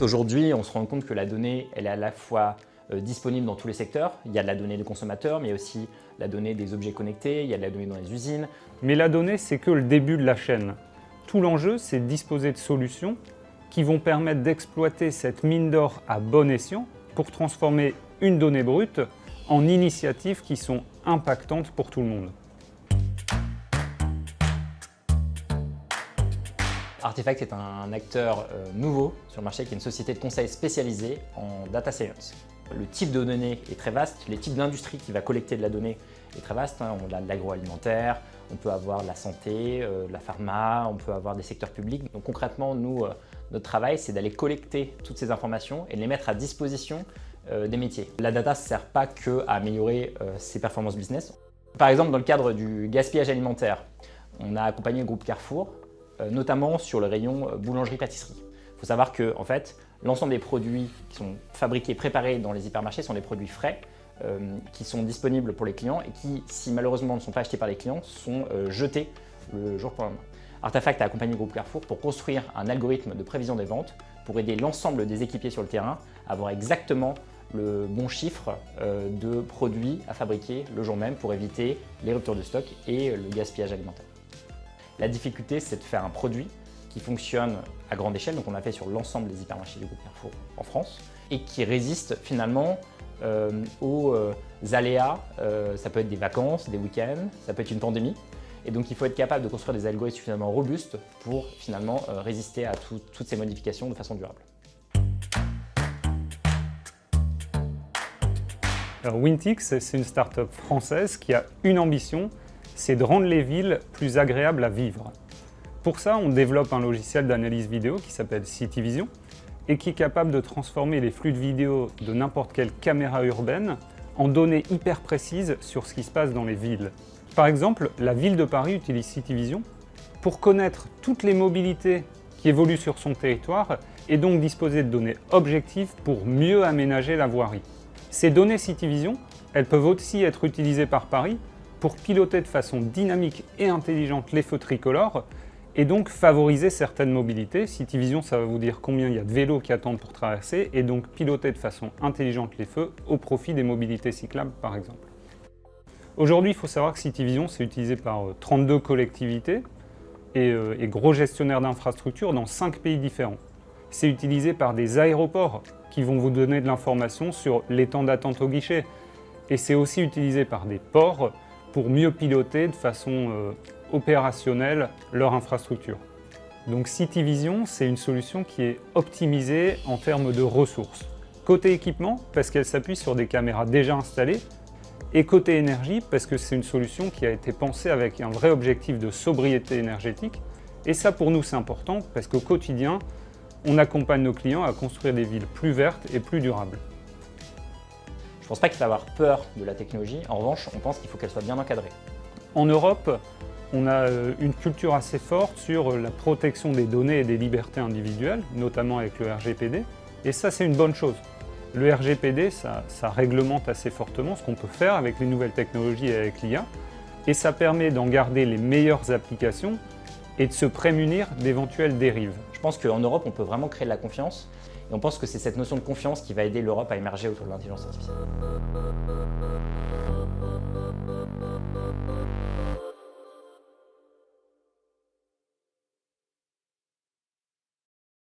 Aujourd'hui, on se rend compte que la donnée, elle est à la fois disponible dans tous les secteurs. Il y a de la donnée des consommateurs, mais il y a aussi la donnée des objets connectés, il y a de la donnée dans les usines. Mais la donnée, c'est que le début de la chaîne. Tout l'enjeu, c'est de disposer de solutions qui vont permettre d'exploiter cette mine d'or à bon escient pour transformer une donnée brute en initiatives qui sont impactantes pour tout le monde. Artefact est un acteur nouveau sur le marché qui est une société de conseil spécialisée en data science. Le type de données est très vaste, les types d'industries qui va collecter de la donnée est très vaste. On a de l'agroalimentaire, on peut avoir de la santé, de la pharma, on peut avoir des secteurs publics. Donc concrètement, nous, notre travail, c'est d'aller collecter toutes ces informations et de les mettre à disposition des métiers. La data ne sert pas que à améliorer ses performances business. Par exemple, dans le cadre du gaspillage alimentaire, on a accompagné le groupe Carrefour, notamment sur le rayon boulangerie-pâtisserie. Il faut savoir que en fait, l'ensemble des produits qui sont fabriqués, préparés dans les hypermarchés sont des produits frais qui sont disponibles pour les clients et qui, si malheureusement ne sont pas achetés par les clients, sont jetés le jour pour le lendemain. Artefact a accompagné le groupe Carrefour pour construire un algorithme de prévision des ventes pour aider l'ensemble des équipiers sur le terrain à avoir exactement le bon chiffre de produits à fabriquer le jour même pour éviter les ruptures de stock et le gaspillage alimentaire. La difficulté, c'est de faire un produit qui fonctionne à grande échelle, donc on a fait sur l'ensemble des hypermarchés du groupe Carrefour en France, et qui résiste finalement aux aléas. Ça peut être des vacances, des week-ends, ça peut être une pandémie. Et donc il faut être capable de construire des algorithmes suffisamment robustes pour finalement résister à toutes ces modifications de façon durable. Alors Wintix, c'est une start-up française qui a une ambition, c'est de rendre les villes plus agréables à vivre. Pour ça, on développe un logiciel d'analyse vidéo qui s'appelle CityVision et qui est capable de transformer les flux de vidéos de n'importe quelle caméra urbaine en données hyper précises sur ce qui se passe dans les villes. Par exemple, la ville de Paris utilise CityVision pour connaître toutes les mobilités qui évoluent sur son territoire et donc disposer de données objectives pour mieux aménager la voirie. Ces données CityVision, elles peuvent aussi être utilisées par Paris pour piloter de façon dynamique et intelligente les feux tricolores et donc favoriser certaines mobilités. CityVision, ça va vous dire combien il y a de vélos qui attendent pour traverser et donc piloter de façon intelligente les feux au profit des mobilités cyclables par exemple. Aujourd'hui, il faut savoir que CityVision, c'est utilisé par 32 collectivités et gros gestionnaires d'infrastructures dans 5 pays différents. C'est utilisé par des aéroports qui vont vous donner de l'information sur les temps d'attente au guichet. Et c'est aussi utilisé par des ports pour mieux piloter de façon opérationnelle leur infrastructure. Donc CityVision, c'est une solution qui est optimisée en termes de ressources. Côté équipement, parce qu'elle s'appuie sur des caméras déjà installées, et côté énergie, parce que c'est une solution qui a été pensée avec un vrai objectif de sobriété énergétique. Et ça, pour nous, c'est important, parce qu'au quotidien, on accompagne nos clients à construire des villes plus vertes et plus durables. Je ne pense pas qu'il faut avoir peur de la technologie. En revanche, on pense qu'il faut qu'elle soit bien encadrée. En Europe, on a une culture assez forte sur la protection des données et des libertés individuelles, notamment avec le RGPD. Et ça, c'est une bonne chose. Le RGPD, ça réglemente assez fortement ce qu'on peut faire avec les nouvelles technologies et avec l'IA. Et ça permet d'en garder les meilleures applications et de se prémunir d'éventuelles dérives. Je pense qu'en Europe, on peut vraiment créer de la confiance. Et on pense que c'est cette notion de confiance qui va aider l'Europe à émerger autour de l'intelligence artificielle.